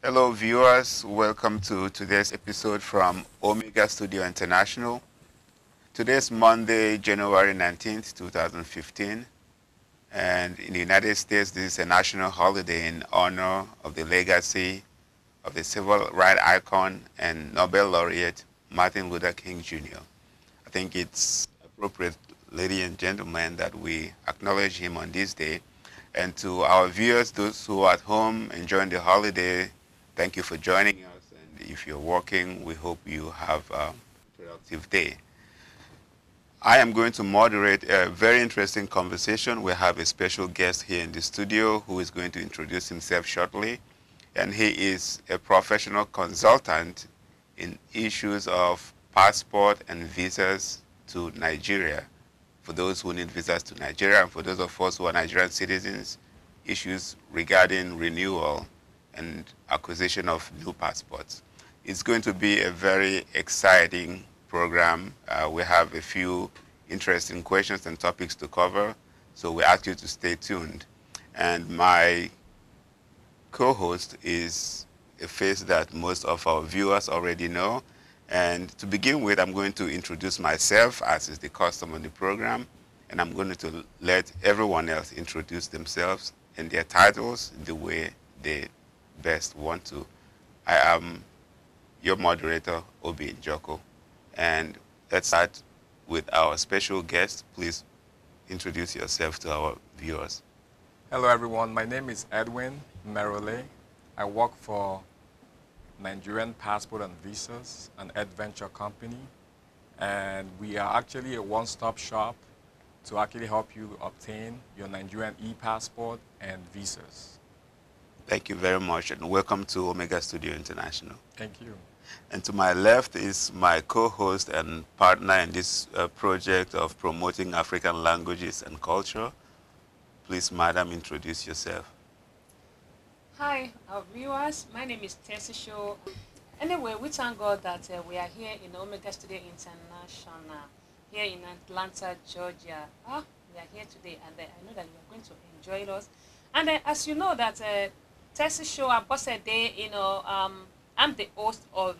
Hello viewers, welcome to today's episode from Omega Studio International. Today is Monday, January 19th, 2015, and in the United States this is a national holiday in honor of the legacy of the civil rights icon and Nobel laureate Martin Luther King Jr. I think it's appropriate, ladies and gentlemen, that we acknowledge him on this day. And to our viewers, those who are at home enjoying the holiday, thank you for joining us. And if you're working, we hope you have a productive day. I am going to moderate a very interesting conversation. We have a special guest here in the studio who is going to introduce himself shortly. And he is a professional consultant in issues of passport and visas to Nigeria. For those who need visas to Nigeria, and for those of us who are Nigerian citizens, issues regarding renewal and acquisition of new passports. It's going to be a very exciting program. We have a few interesting questions and topics to cover, so we ask you to stay tuned. And my co-host is a face that most of our viewers already know. And to begin with, I'm going to introduce myself, as is the custom on the program, and I'm going to let everyone else introduce themselves and their titles the way they best want to. I am your moderator, Obi Njoko, and let's start with our special guest. Please introduce yourself to our viewers. Hello everyone, my name is Edwin Merole. I work for Nigerian Passport and Visas, an adventure company, and we are actually a one-stop shop to actually help you obtain your Nigerian e-passport and visas. Thank you very much, and welcome to Omega Studio International. Thank you. And to my left is my co-host and partner in this project of promoting African languages and culture. Please, madam, introduce yourself. Hi, our viewers. My name is Tessie Show. Anyway, we thank God that we are here in Omega Studio International, here in Atlanta, Georgia. We are here today, and I know that you are going to enjoy us. And as you know that Tessie Show, Abosede, I'm the host of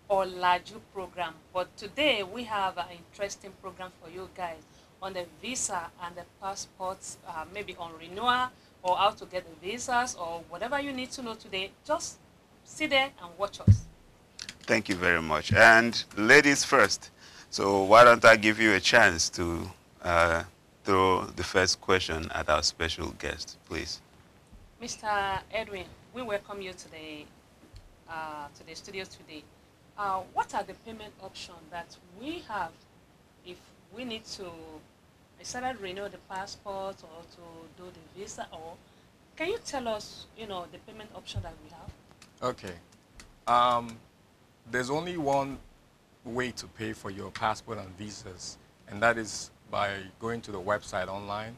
Olaju program. But today we have an interesting program for you guys on the visa and the passports, maybe on renewal, or how to get the visas, or whatever you need to know today. Just sit there and watch us. Thank you very much. And ladies first. So why don't I give you a chance to throw the first question at our special guest, please. Mr. Edwin, we welcome you to the studio today. What are the payment options that we have if we need to either renew the passport or to do the visa? Or can you tell us, the payment option that we have? Okay. There's only one way to pay for your passport and visas, and that is by going to the website online.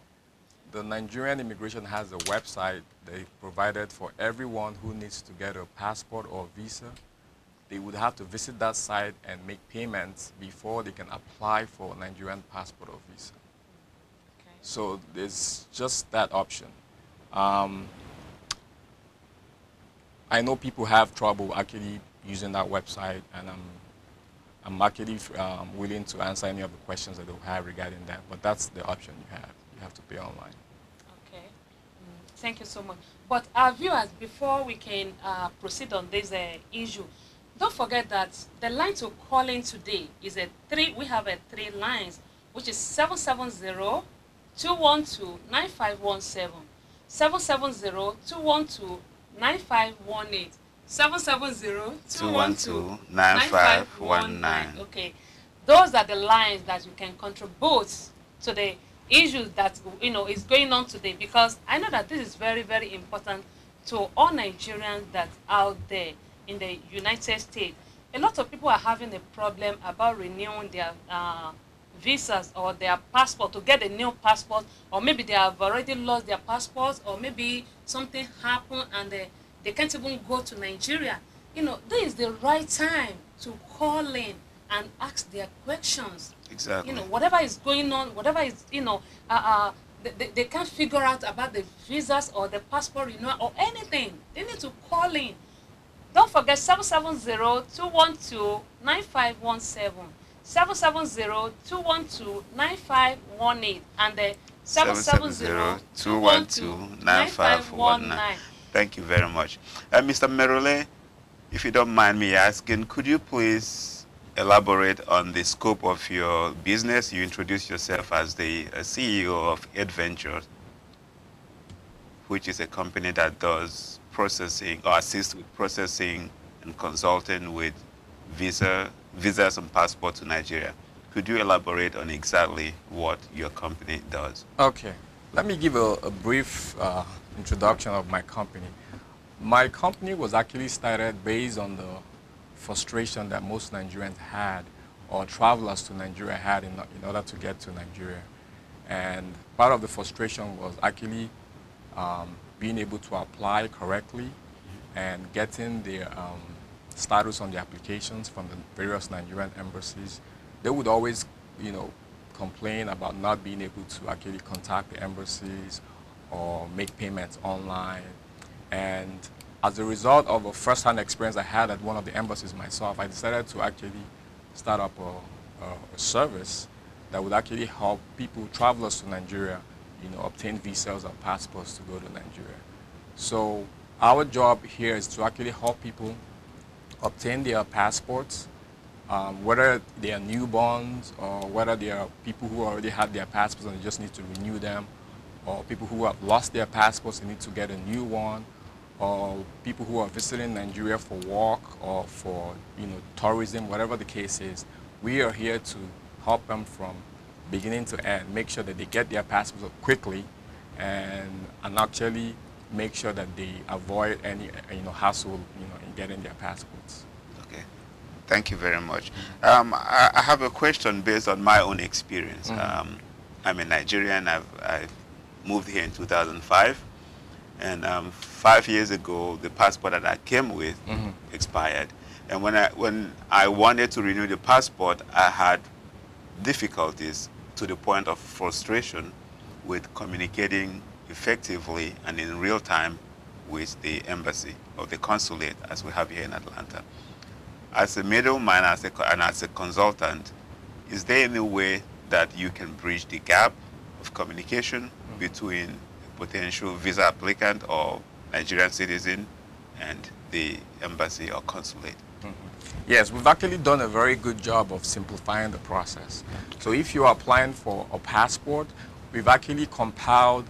The Nigerian immigration has a website they provided for everyone who needs to get a passport or visa. They would have to visit that site and make payments before they can apply for a Nigerian passport or visa. Okay. So there's just that option. I know people have trouble actually using that website, and I'm actually willing to answer any of the questions that they'll have regarding that. But that's the option you have. You have to pay online. Okay. Thank you so much. But our viewers, before we can proceed on this issue, don't forget that the line to call in today is we have three lines, which is 770-212-9517, 770-212-9518, 770-212-9519. Okay. Those are the lines that you can contribute to the issues that is going on today, because I know that this is very, very important to all Nigerians that out there in the United States. A lot of people are having a problem about renewing their visas or their passport to get a new passport, or maybe they have already lost their passports, or maybe something happened and they can't even go to Nigeria. This is the right time to call in and ask their questions. Exactly. Whatever is going on, whatever is, they can't figure out about the visas or the passport renewal or anything. They need to call in don't forget 770-212-9517. 770-212-9518 and the 770-212-9519. Thank you very much. Mr. Merole, if you don't mind me asking, could you please elaborate on the scope of your business? You introduced yourself as the CEO of Adventures, which is a company that does processing or assists with processing and consulting with visas and passports to Nigeria. Could you elaborate on exactly what your company does? Okay, let me give a brief introduction of my company. My company was actually started based on the frustration that most Nigerians had, or travelers to Nigeria had in order to get to Nigeria. And part of the frustration was actually being able to apply correctly and getting the status on the applications from the various Nigerian embassies. They would always, complain about not being able to actually contact the embassies or make payments online. And as a result of a first-hand experience I had at one of the embassies myself, I decided to actually start up a service that would actually help people, travelers to Nigeria, obtain visas or passports to go to Nigeria. So our job here is to actually help people obtain their passports, whether they are newborns or whether they are people who already have their passports and they just need to renew them, or people who have lost their passports and need to get a new one, or people who are visiting Nigeria for work or for tourism, whatever the case is. We are here to help them from beginning to end, make sure that they get their passports quickly and actually make sure that they avoid any hassle in getting their passports. Okay, thank you very much. I have a question based on my own experience. I'm a Nigerian. I moved here in 2005, and 5 years ago the passport that I came with expired, and when I wanted to renew the passport, I had difficulties to the point of frustration with communicating effectively and in real time with the embassy or the consulate as we have here in Atlanta. As a middleman and as a consultant, is there any way that you can bridge the gap of communication between a potential visa applicant or Nigerian citizen and the embassy or consulate? Yes, we've actually done a very good job of simplifying the process. So if you are applying for a passport, we've actually compiled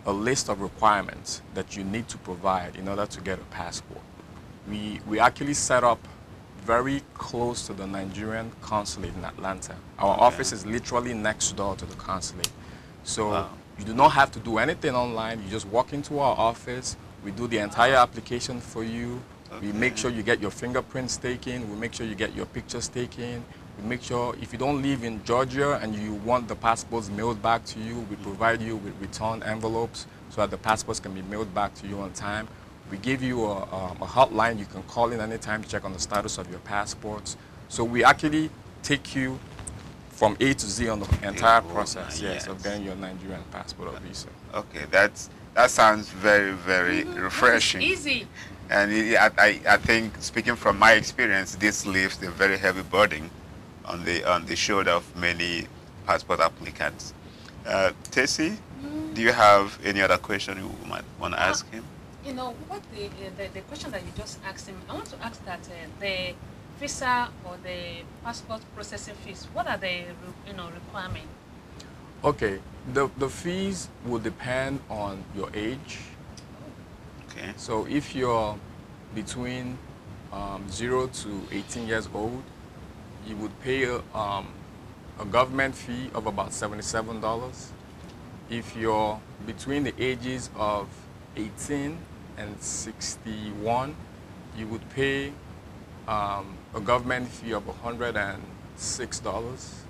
a list of requirements that you need to provide in order to get a passport. We actually set up very close to the Nigerian consulate in Atlanta. Our office is literally next door to the consulate. So you do not have to do anything online. You just walk into our office. We do the entire application for you. We make sure you get your fingerprints taken. We make sure you get your pictures taken. We make sure if you don't live in Georgia and you want the passports mailed back to you, we provide you with return envelopes so that the passports can be mailed back to you on time. We give you a hotline you can call in anytime to check on the status of your passports. So we actually take you from A to Z on the entire process of getting your Nigerian passport or visa. Okay, that sounds very, very refreshing. It's easy. And I think, speaking from my experience, this lifts a very heavy burden on the shoulder of many passport applicants. Tessie, do you have any other question you might want to ask him? What the question that you just asked him, I want to ask that the visa or the passport processing fees, what are the requirements? Okay, the fees will depend on your age. Okay. So if you're between 0 to 18 years old, you would pay a government fee of about $77. If you're between the ages of 18 and 61, you would pay a government fee of $106.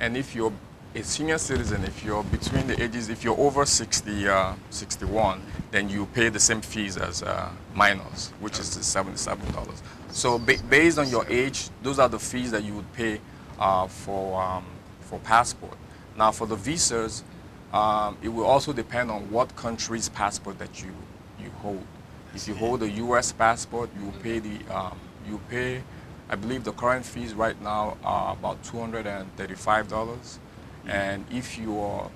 And if you're a senior citizen, if you're between the ages, if you're over 61, then you pay the same fees as minors, which is the $77. So based on your age, those are the fees that you would pay for passport. Now for the visas, it will also depend on what country's passport that you hold. If you hold a U.S. passport, you will pay I believe the current fees right now are about $235. And if you are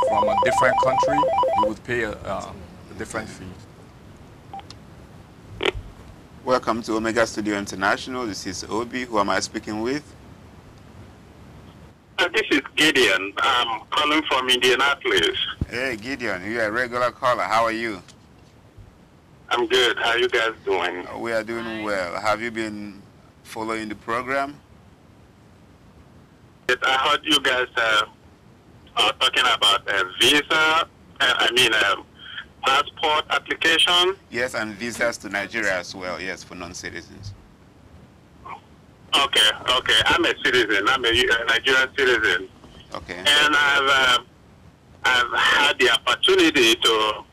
from a different country, you would pay a different fee. Welcome to Omega Studio International. This is Obi. Who am I speaking with? This is Gideon. I'm calling from Indianapolis. Hey, Gideon. You're a regular caller. How are you? I'm good. How are you guys doing? We are doing well. Have you been following the program? Yes, I heard you guys are talking about visa, passport application. Yes, and visas to Nigeria as well. Yes, for non-citizens. Okay. I'm a citizen. I'm a Nigerian citizen. Okay. And I've had the opportunity to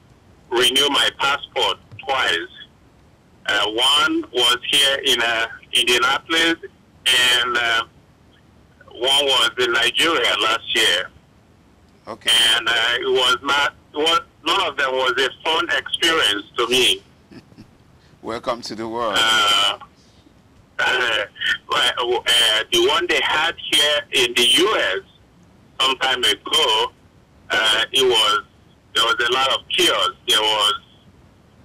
renew my passport twice. One was here in Indianapolis, and one was in Nigeria last year. Okay. And none of them was a fun experience to me. Welcome to the world. The one they had here in the U.S. some time ago, there was a lot of chaos. It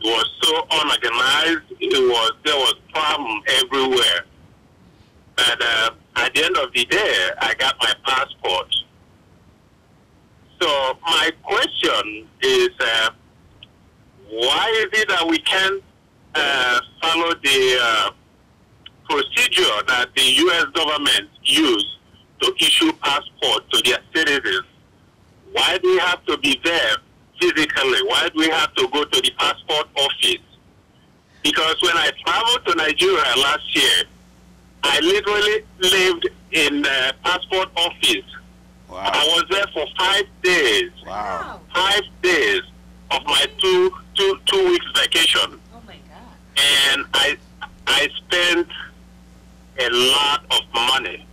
was so unorganized. There was problem everywhere. But at the end of the day, I got my passport. So my question is, why is it that we can't follow the procedure that the U.S. government used to issue passports to their citizens? Why do we have to be there physically? Why do we have to go to the passport office? Because when I traveled to Nigeria last year, I literally lived in the passport office. Wow. I was there for 5 days. Wow. 5 days of my two weeks vacation. Oh my God. And I spent a lot of money.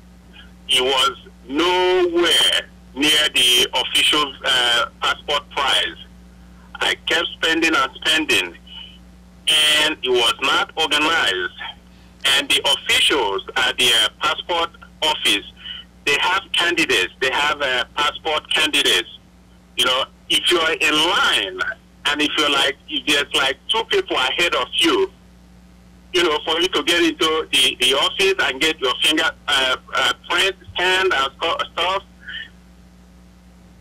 It was nowhere near the official passport price. I kept spending and spending, and it was not organized. And the officials at the passport office, they have candidates. They have passport candidates. You know, if you're in line, and if there's like two people ahead of you, you know, for you to get into the office and get your finger print scanned and stuff,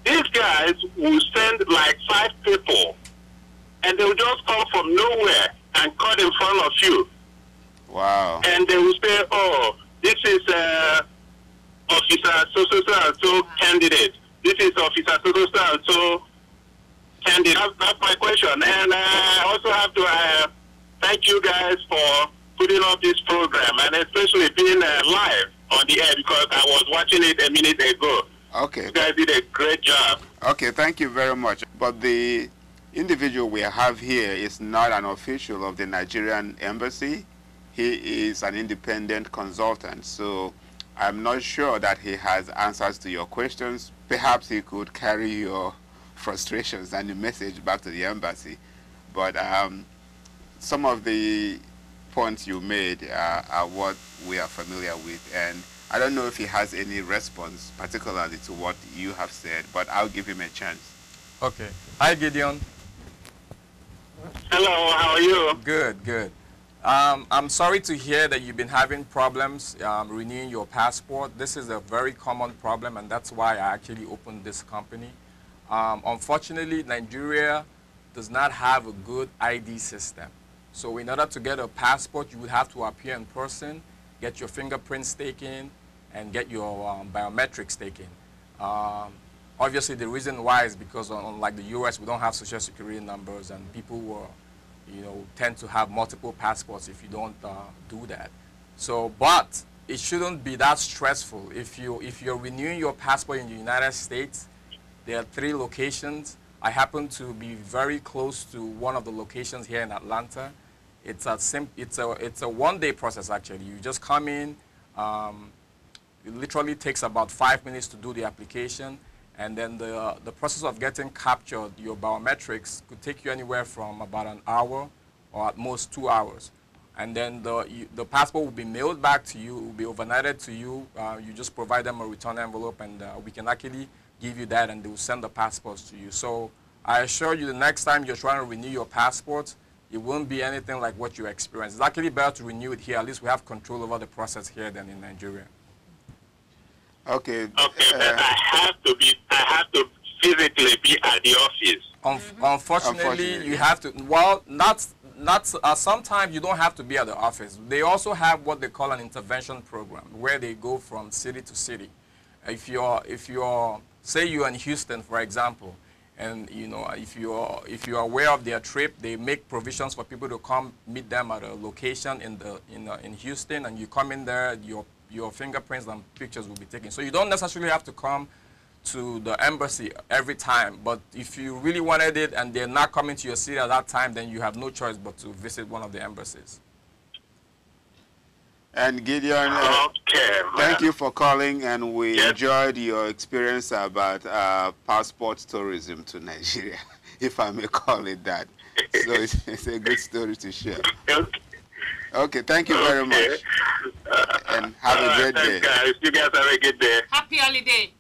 these guys will send like 5 people, and they will just come from nowhere and cut in front of you. Wow. And they will say, oh, this is officer so-so-so candidate. This is officer so-so-so candidate. That's my question. And I also have to thank you guys for putting up this program, and especially being live on the air, because I was watching it a minute ago. Okay. You guys did a great job. Okay, thank you very much. But the individual we have here is not an official of the Nigerian embassy. He is an independent consultant, so I'm not sure that he has answers to your questions. Perhaps he could carry your frustrations and the message back to the embassy. But some of the points you made are what we are familiar with, and I don't know if he has any response particularly to what you have said, but I'll give him a chance. Okay. Hi, Gideon. Hello, how are you? Good. I'm sorry to hear that you've been having problems renewing your passport. This is a very common problem, and that's why I actually opened this company. Unfortunately, Nigeria does not have a good ID system. So in order to get a passport, you would have to appear in person, get your fingerprints taken, and get your biometrics taken. Obviously, the reason why is because unlike the U.S., we don't have social security numbers, and people will, tend to have multiple passports if you don't do that. So, but it shouldn't be that stressful. If you're renewing your passport in the United States, there are 3 locations. I happen to be very close to one of the locations here in Atlanta. It's a one-day process actually. You just come in. It literally takes about 5 minutes to do the application, and then the process of getting captured, your biometrics, could take you anywhere from about an hour or at most 2 hours. And then the passport will be mailed back to you, will be overnighted to you. You just provide them a return envelope, and we can actually give you that, and they will send the passports to you. So I assure you, the next time you're trying to renew your passport, it won't be anything like what you experienced. It's actually better to renew it here. At least we have control over the process here than in Nigeria. Okay. Okay, but I have to physically be at the office. Unfortunately, you have to. Well, sometimes you don't have to be at the office. They also have what they call an intervention program, where they go from city to city. If you're, say you're in Houston, for example, and if you're aware of their trip, they make provisions for people to come meet them at a location in Houston, and you come in there, your fingerprints and pictures will be taken. So you don't necessarily have to come to the embassy every time, but if you really wanted it and they're not coming to your city at that time, then you have no choice but to visit one of the embassies. And Gideon, thank you for calling, and we enjoyed your experience about passport tourism to Nigeria, if I may call it that. So it's a good story to share. Okay, thank you very much. And have a great day. Guys. You guys have a good day. Happy holiday.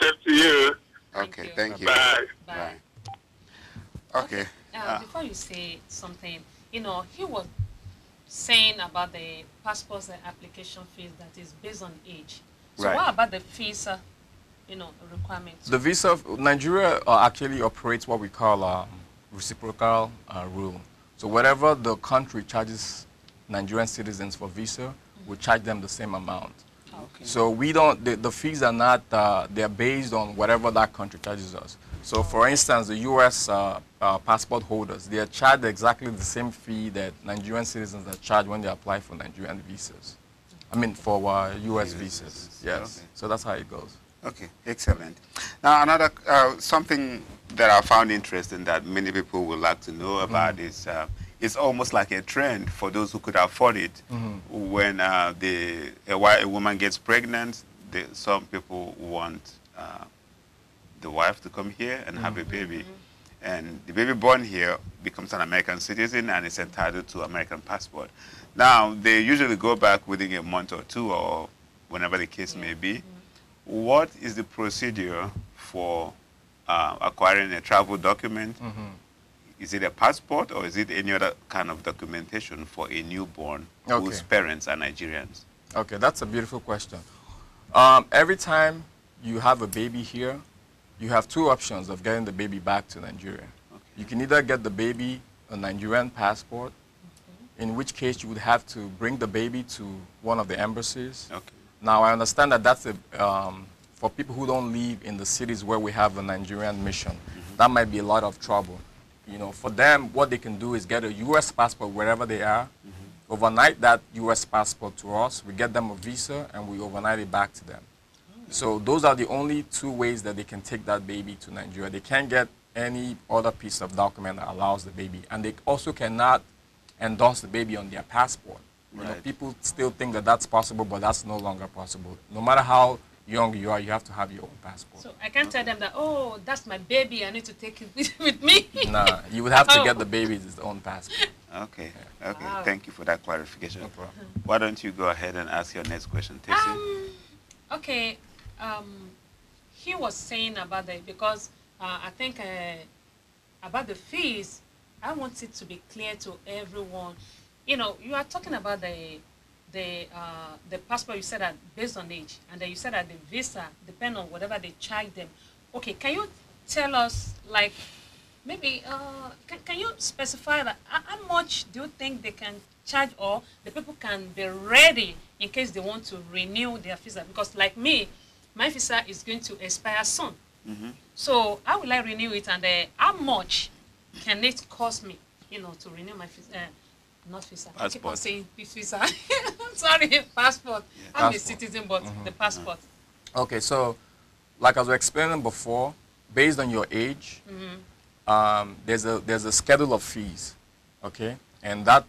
Same to you. Okay, thank you. Bye. Bye. Okay. Before you say something, he was saying about the passport application fees that is based on age. So Right. what about the visa, requirements? The visa, Nigeria actually operates what we call reciprocal rule. So whatever the country charges Nigerian citizens for visa, we charge them the same amount. Okay. So we don't, the fees are not, they're based on whatever that country charges us. So for instance, the US passport holders, they are charged exactly the same fee that Nigerian citizens are charged when they apply for Nigerian visas. I mean, for US visas, yes. Okay. So that's how it goes. Okay, excellent. Now, another something that I found interesting that many people would like to know about is it's almost like a trend for those who could afford it. When a woman gets pregnant, some people want the wife to come here and have a baby. And the baby born here becomes an American citizen and is entitled to American passport. Now, they usually go back within a month or two, or whenever the case may be. What is the procedure for acquiring a travel document? Is it a passport, or is it any other kind of documentation for a newborn whose parents are Nigerians? Okay, that's a beautiful question. Every time you have a baby here, you have two options of getting the baby back to Nigeria. Okay. You can either get the baby a Nigerian passport, in which case you would have to bring the baby to one of the embassies. Okay. Now, I understand that that's for people who don't live in the cities where we have a Nigerian mission, that might be a lot of trouble. For them, what they can do is get a U.S. passport wherever they are, overnight that U.S. passport to us, we get them a visa, and we overnight it back to them. So those are the only two ways that they can take that baby to Nigeria. They can't get any other piece of document that allows the baby. And they also cannot endorse the baby on their passport. People still think that that's possible, but that's no longer possible. No matter how young you are, you have to have your own passport. So I can't tell them that, oh, that's my baby, I need to take it with me. Nah, you would have to get the baby's own passport. Okay, okay. Wow. Thank you for that clarification. No problem. Why don't you go ahead and ask your next question, Tessie? Okay, he was saying about because I think about the fees, I want it to be clear to everyone. You are talking about the passport. You said that based on age, and then you said that the visa depend on whatever they charge them. Okay, can you tell us, like, maybe can you specify that how much do you think they can charge, or the people can be ready in case they want to renew their visa? Because like me, my visa is going to expire soon. So how will I renew it, and how much can it cost me, to renew my visa? Not visa. Passport. I keep on saying visa. Sorry, passport. Yeah, I'm a passport. citizen, but the passport. Okay, so like I was explaining before, based on your age, there's a schedule of fees, okay? And that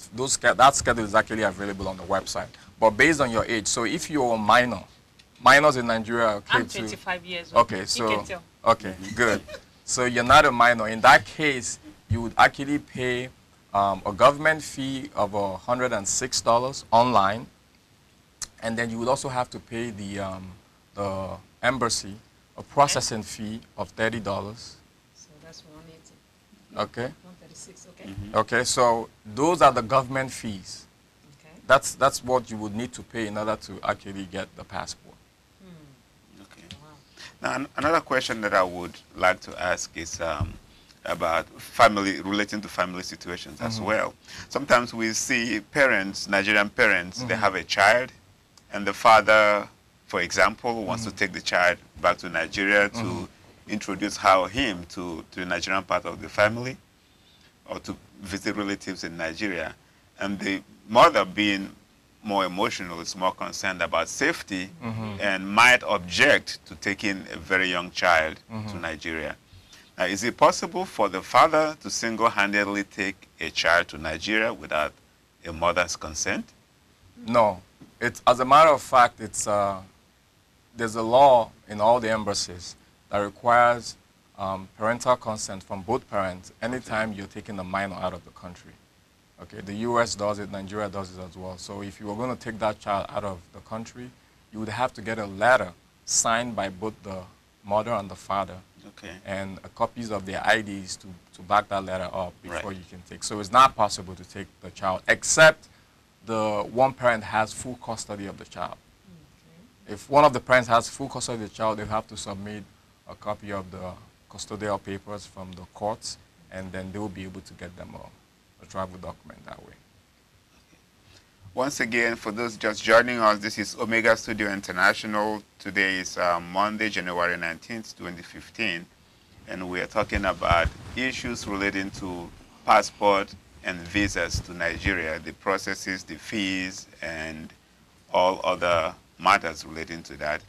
schedule is actually available on the website. But based on your age, so if you're a minor, minors in Nigeria are okay I'm 25 years old. Okay, You so can tell. okay, good. So you're not a minor. In that case, you would actually pay a government fee of $106 online, and then you would also have to pay the embassy a processing fee of $30. So that's 180. Okay. 136. Okay. Okay. So those are the government fees. Okay. That's what you would need to pay in order to actually get the passport. Okay. Wow. Now, another question that I would like to ask is about family, relating to family situations as well. Sometimes we see parents, Nigerian parents, they have a child, and the father, for example, wants to take the child back to Nigeria to introduce her or him to the Nigerian part of the family, or to visit relatives in Nigeria. And the mother, being more emotional, is more concerned about safety and might object to taking a very young child to Nigeria. Now, is it possible for the father to single-handedly take a child to Nigeria without a mother's consent? No. It's, as a matter of fact, it's there's a law in all the embassies that requires parental consent from both parents anytime you're taking a minor out of the country. Okay, the U.S. does it, Nigeria does it as well. So if you were going to take that child out of the country, you would have to get a letter signed by both the mother and the father, and copies of their IDs to back that letter up before you can take. So it's not possible to take the child, except the one parent has full custody of the child. If one of the parents has full custody of the child, they have to submit a copy of the custodial papers from the courts, and then they will be able to get them a travel document that way. Once again, for those just joining us, this is Omega Studio International. Today is Monday, January 19th, 2015, and we are talking about issues relating to passport and visas to Nigeria, the processes, the fees, and all other matters relating to that.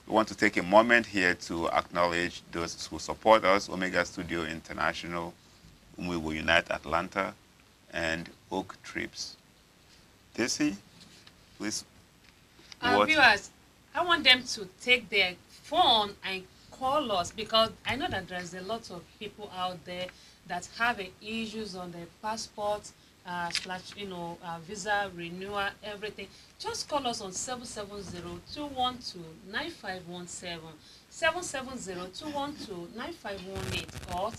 We want to take a moment here to acknowledge those who support us, Omega Studio International, We Will Unite Atlanta, and Oak Trips. Daisy, please. Viewers, I want them to take their phone and call us, because I know that there's a lot of people out there that have issues on their passport, visa renewal, everything. Just call us on 770-212-9517, 770-212-9518, or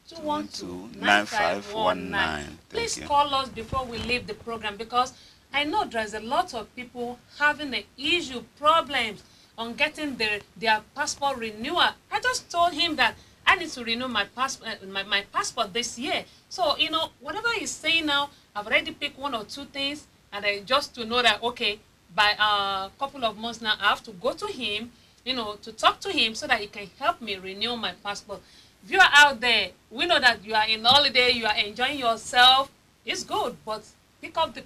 770-212-9519. Please call us before we leave the program, because I know there's a lot of people having an issue, problems on getting their passport renewal. I just told him that I need to renew my passport this year. So, whatever he's saying now, I've already picked one or two things, and just to know that, okay, by a couple of months now, I have to go to him, to talk to him so that he can help me renew my passport. If you are out there, we know that you are in holiday, you are enjoying yourself. It's good, but pick up the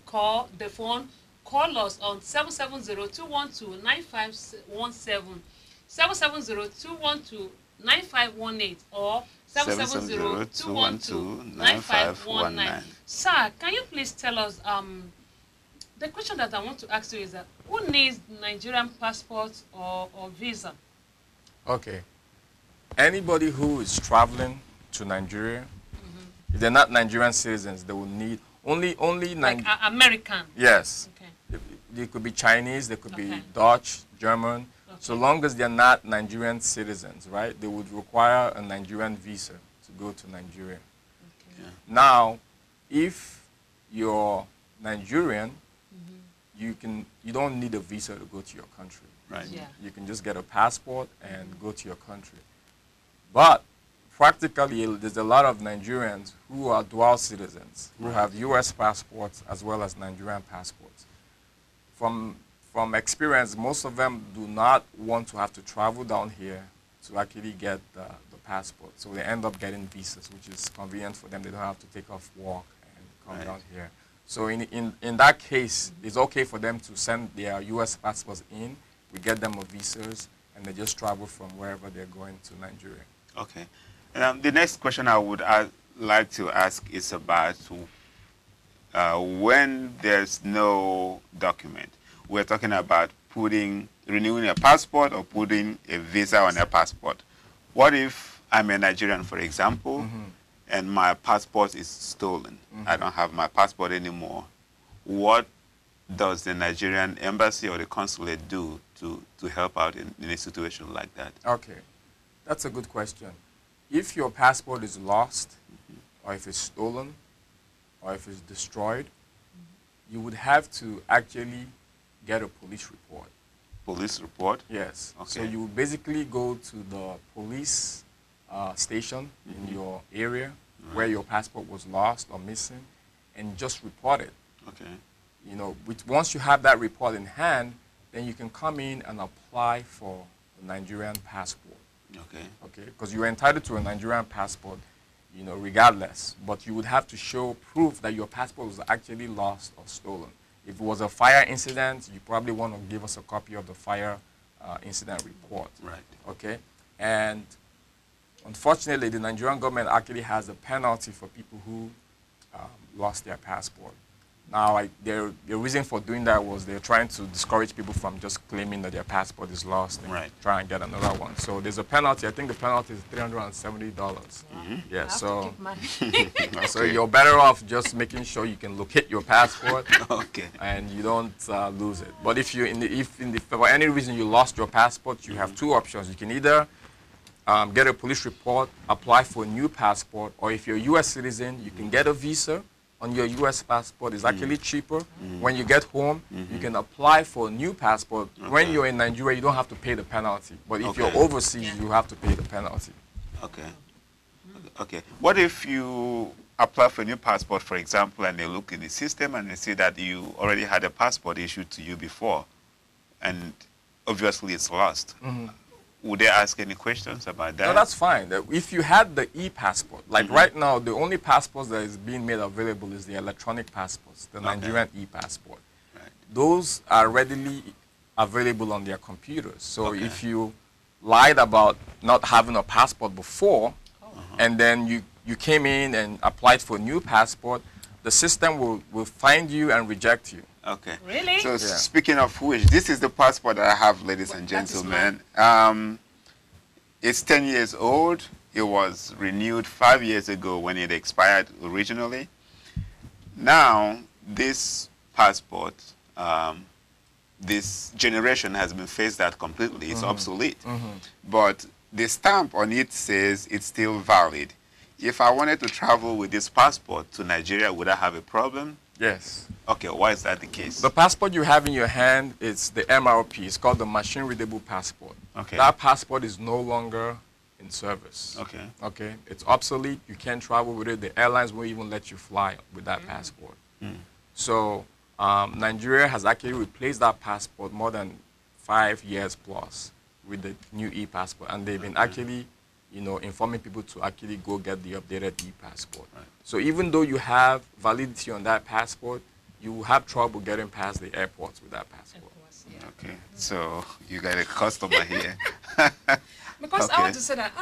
phone, call us on 770-212-9517, 770-212-9518, or 770-212-9519. Sir, can you please tell us, the question that I want to ask you is that, who needs Nigerian passport or visa? Okay. Anybody who is traveling to Nigeria, if they're not Nigerian citizens, they will need only like American. Yes. Okay. They could be Chinese, they could be Dutch, German. So long as they're not Nigerian citizens, right? They would require a Nigerian visa to go to Nigeria. Yeah. Now, if you're Nigerian, you don't need a visa to go to your country, right? Yeah. You can just get a passport and go to your country. But practically, there's a lot of Nigerians who are dual citizens, who have U.S. passports as well as Nigerian passports. From experience, most of them do not want to have to travel down here to actually get the passport. So they end up getting visas, which is convenient for them. They don't have to take off work and come down here. So in that case, it's okay for them to send their U.S. passports in. We get them a visas, and they just travel from wherever they're going to Nigeria. Okay. The next question I would like to ask is about when there's no document. We're talking about renewing a passport or putting a visa on a passport. What if I'm a Nigerian, for example, and my passport is stolen. I don't have my passport anymore. What does the Nigerian embassy or the consulate do to help out in a situation like that? Okay, that's a good question. If your passport is lost, or if it's stolen, or if it's destroyed, you would have to actually get a police report. Police report? Yes. Okay. So you basically go to the police station in your area where your passport was lost or missing, and just report it. Okay. You know, once you have that report in hand, then you can come in and apply for a Nigerian passport. Okay. Okay, because you're entitled to a Nigerian passport, you know, regardless. But you would have to show proof that your passport was actually lost or stolen. If it was a fire incident, you probably want to give us a copy of the fire incident report. Right. Okay, and unfortunately, the Nigerian government actually has a penalty for people who lost their passport. Now, their reason for doing that was they're trying to discourage people from just claiming that their passport is lost and try and get another one. So there's a penalty. I think the penalty is $370. Yeah, so so you're better off just making sure you can locate your passport, and you don't lose it. But if for any reason you lost your passport, you have two options. You can either get a police report, apply for a new passport, or if you're a U.S. citizen, you can get a visa on your U.S. passport. Is actually cheaper. When you get home, you can apply for a new passport. When you're in Nigeria, you don't have to pay the penalty. But if you're overseas, you have to pay the penalty. Okay. Okay. What if you apply for a new passport, for example, and they look in the system and they see that you already had a passport issued to you before, and obviously it's lost? Would they ask any questions about that? No, that's fine. If you had the e-passport, like right now, the only passports that is being made available is the electronic passports, the Nigerian e-passport. Right. Those are readily available on their computers. So if you lied about not having a passport before, and then you came in and applied for a new passport, the system will find you and reject you. Okay. Really? So speaking of which, this is the passport that I have, ladies and gentlemen. It's 10 years old. It was renewed 5 years ago when it expired originally. Now, this passport, this generation has been phased out completely. It's obsolete. But the stamp on it says it's still valid. If I wanted to travel with this passport to Nigeria, would I have a problem? Yes. Okay, why is that the case? The passport you have in your hand, it's the MRP. It's called the machine readable passport. Okay. That passport is no longer in service. Okay. Okay. It's obsolete. You can't travel with it. The airlines won't even let you fly with that passport. So Nigeria has actually replaced that passport more than 5 years plus with the new e-passport, and they've been actually, you know, informing people to actually go get the updated e-passport. Right. So even though you have validity on that passport, you have trouble getting past the airports with that passport. Okay, so you got a customer here. Because I want to say that,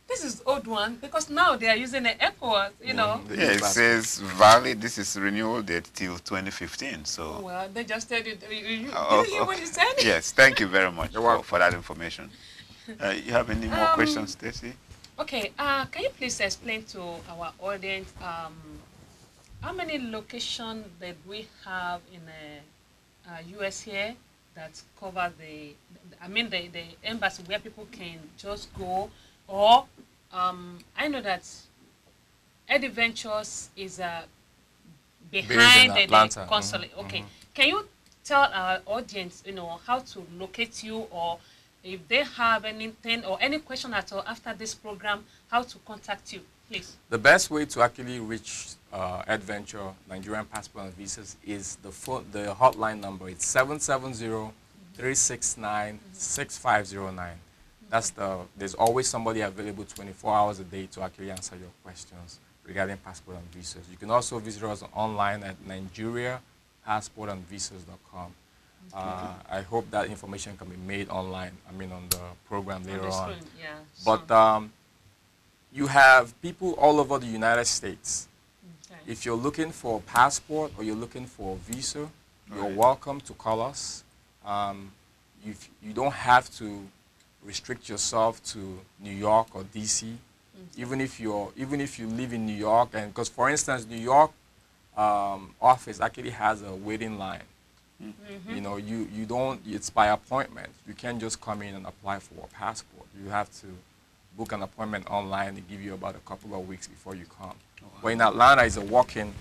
this is old one, because now they are using the airport, you know. Yeah, it says valid, this is renewal date till 2015, so. Well, they just tell you, did you hear what he said? Yes, thank you very much for that information. You have any more questions, Stacy? Okay, can you please explain to our audience how many locations that we have in the US here that cover the embassy where people can just go, or I know that Eddie Ventures is behind the consulate. Okay, can you tell our audience, you know, how to locate you, or if they have anything or any question at all after this program, how to contact you, please? The best way to actually reach Adventure Nigerian Passport and Visas is the hotline number. It's 770-369-6509. There's always somebody available 24 hours a day to actually answer your questions regarding passport and visas. You can also visit us online at nigeriapassportandvisas.com. I hope that information can be made online, on the program later on. Yeah, but you have people all over the United States. Okay. If you're looking for a passport or you're looking for a visa, you're welcome to call us. You don't have to restrict yourself to New York or DC. Even if you live in New York, and because for instance, New York office actually has a waiting line. You know, you don't. It's by appointment. You can't just come in and apply for a passport. You have to book an appointment online. They give you about a couple of weeks before you come. Oh, wow. But in Atlanta, it's a walk-in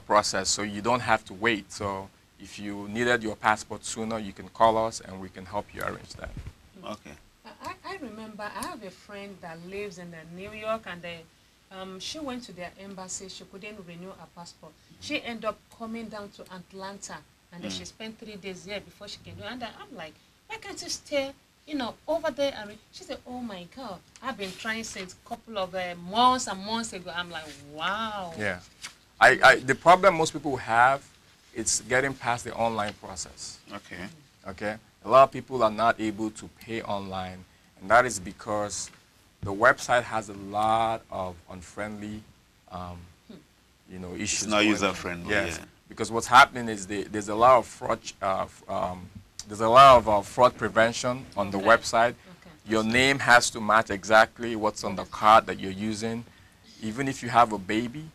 process, so you don't have to wait. So if you needed your passport sooner, you can call us and we can help you arrange that. Okay. I remember I have a friend that lives in New York, and she went to their embassy. She couldn't renew her passport. She ended up coming down to Atlanta, and then she spent 3 days here before she can do it. And I'm like, why can't you stay, you know, over there? And she said, oh my God, I've been trying since a couple of months and months ago. I'm like, wow. Yeah. The problem most people have, it's getting past the online process. Okay. Okay. A lot of people are not able to pay online, and that is because the website has a lot of unfriendly, you know, issues. It's not user friendly. Yes. Yeah. Because what's happening is there's a lot of fraud. There's a lot of fraud prevention on the website. Okay. Your name has to match exactly what's on the card that you're using. Even if you have a baby,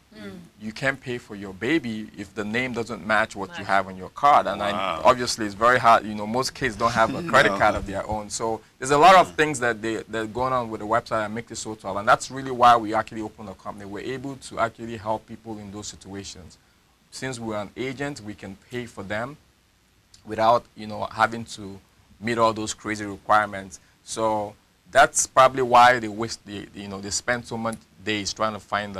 you can't pay for your baby if the name doesn't match what you have on your card. And obviously, it's very hard. You know, most kids don't have a credit card of their own. So there's a lot of things that are going on with the website and make it so tough. And that's really why we actually opened a company. We're able to actually help people in those situations. Since we're an agent, we can pay for them without, you know, having to meet all those crazy requirements. So that's probably why they waste they spend so much days trying to find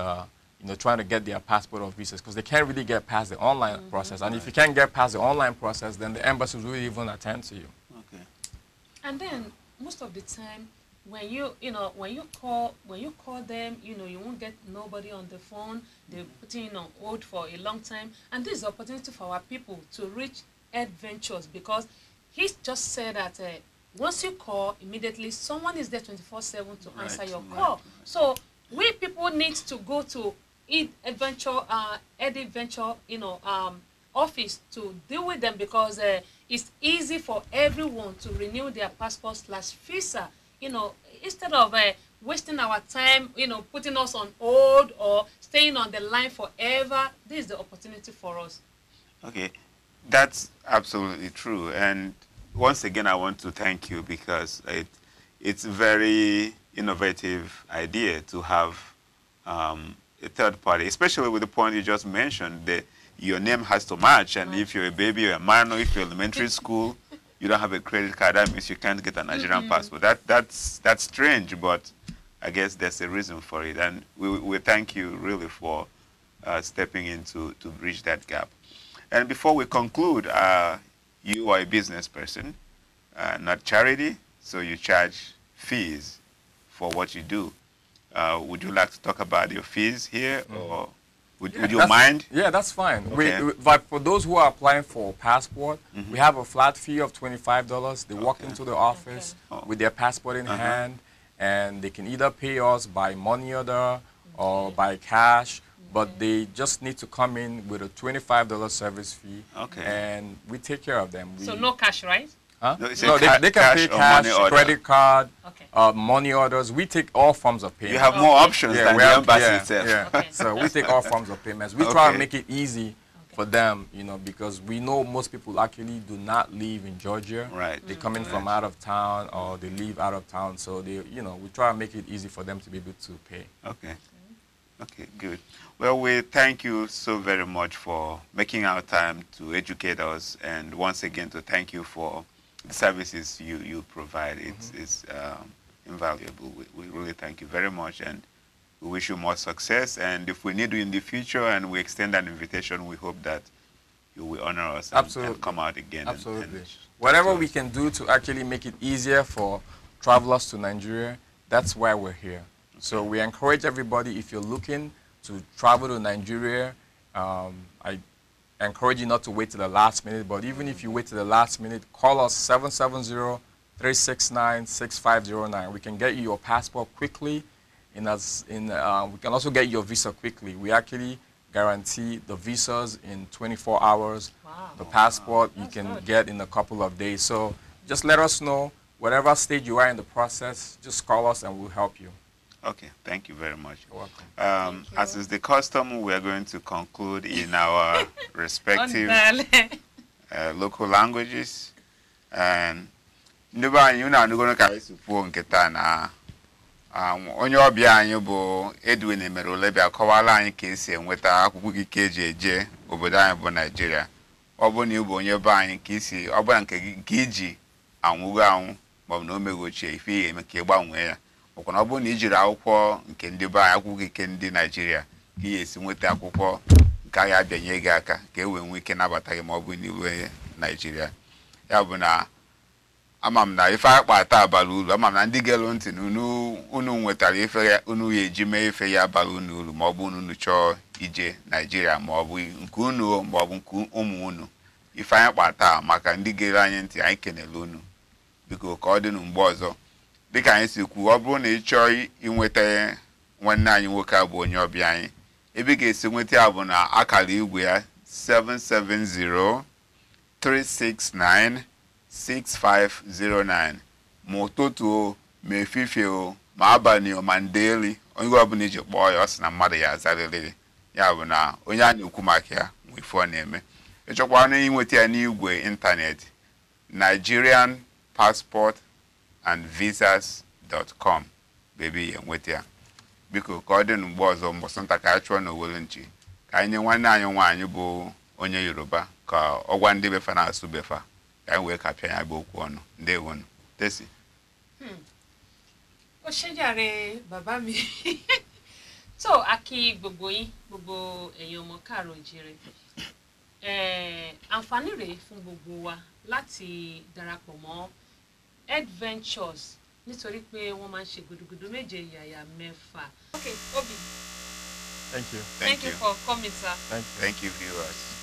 trying to get their passport or visas, because they can't really get past the online process. And if you can't get past the online process, then the embassies will even attend to you. Okay. And then most of the time, when you call them, you know, you won't get nobody on the phone. They're putting on hold for a long time. And this is an opportunity for our people to reach adventures, because he just said that once you call, immediately someone is there 24/7 to answer your call. Right. So we people need to go to Ed Venture, office to deal with them, because it's easy for everyone to renew their passport/visa. You know, instead of wasting our time, you know, putting us on hold or staying on the line forever. This is the opportunity for us. Okay, that's absolutely true. And once again, I want to thank you, because it's a very innovative idea to have a third party, especially with the point you just mentioned, that your name has to match. And if you're a baby or a minor, if you're elementary school, you don't have a credit card, that means you can't get a Nigerian passport. That's strange, but I guess there's a reason for it. And we thank you really for stepping in to bridge that gap. And before we conclude, you are a business person, not charity, so you charge fees for what you do. Would you like to talk about your fees here, or would you mind? Yeah, that's fine. Okay. Like for those who are applying for a passport, we have a flat fee of $25. They walk into the office with their passport in hand, and they can either pay us by money order or by cash, but they just need to come in with a $25 service fee, and we take care of them. So no cash, right? Huh? No, they can pay cash, credit card, money orders. We take all forms of payment. You have more options than the embassy itself. Yeah. So we take all forms of payments. We try to make it easy for them, you know, because we know most people actually do not live in Georgia. Right. They come in from out of town, or they live out of town. So they, you know, we try to make it easy for them to be able to pay. Okay. Okay, good. Well, we thank you so very much for making our time to educate us, and once again to thank you for the services you provide. It's invaluable. We really thank you very much, and we wish you more success. And if we need you in the future and we extend an invitation, we hope that you will honor us and come out again. Absolutely. And whatever we can do to actually make it easier for travelers to Nigeria, that's why we're here. So we encourage everybody, if you're looking to travel to Nigeria, I encourage you not to wait till the last minute, but even if you wait till the last minute, call us 770-369-6509. We can get you your passport quickly. We can also get your visa quickly. We actually guarantee the visas in 24 hours. Wow. The passport you can get in a couple of days. So just let us know, whatever stage you are in the process, just call us and we'll help you. Okay, thank you very much. You're welcome. As is the custom, we are going to conclude in our respective local languages. And Nuba, you know, I'm going to carry support na onye ọbịa anyị bụ Edwin Emerolebia akọwala anyị ka esi enweta akwụkwọ ikike eji eje obodo anyị bụ Nigeria. Ọ bụ na ịbụ onye be anyị ka isi ọ bụ nke iji anwụgo anwụ maọbụ na o megochie ife ihe eme ka ị gbanwee ya. Ọkwa na ọ bụ na ijiri akwụkwọ nke ndị be anyị akwụkwọ ikike ndị Nigeria ka ị esi nweta akwụkwọ nke anyị abịanye gị aka ka e wee nwee ike nabata gị ma ọ bụ n'iwe Nigeria. Ya bụ na ama m na ife akpa taa abalị uru, ama m na ndị gere ntị na unu nwetara ife ya unu ya eji mee ife ya abalị unu uru ma ọ bụ unu chọọ ije Nigeria ma ọ bụ nke unu ma ọ bụ nke ụmụ unu. Ife anyị kpa taa maka ndị gere anyị ntị, anyị kenele unu biko ka ọ dị na mgbe ọzọ. Dịka anyị si kwuo, ọ bụrụ na ị chọọ inweta nwanne anyị nwoke a bụ onye ọbịa anyị, ebe ị ga-esi nweta ya bụ na akara igwe ya 770-369-6509 ma ụtụtụ ma efifie ma abalị ma ndeli, onye ọbụla iji kpọọ ya ọ sị na mmadụ ya azarịrị. Ya bụ na onye a na-ekwu maka ya nwe ife ọ na-eme. Ịchọkwa na inweta ya n'igwe ịntanetị Nigerian passport and visas.com baby enweta ya. Biko ka ọ dị mgbe ọzọ mbọsị nta ka a chụọ na Owelu nchi ka anyị nye nwanne anyị nwaanyị bụ onye Yoruba ka ọ gwa ndị befa na-asụ befa ka anyị wee kapịa ya bụ okwu ọnụ. Ndewonu. Tesi. Ó ṣé jàre bàbá mi. So aki gbogbo yín gbogbo èèyàn ọmọ káàárọ̀ oòjíire. Àǹfààní rèé fún gbogbo wa láti darapọ̀ mọ́ Adventures nítorí pé wọ́n máa ń ṣe gudugudu méje yàyà mẹ́fà. Okay, Obi. Thank you. Thank you for coming, sir. Thank you. Thank you, viewers.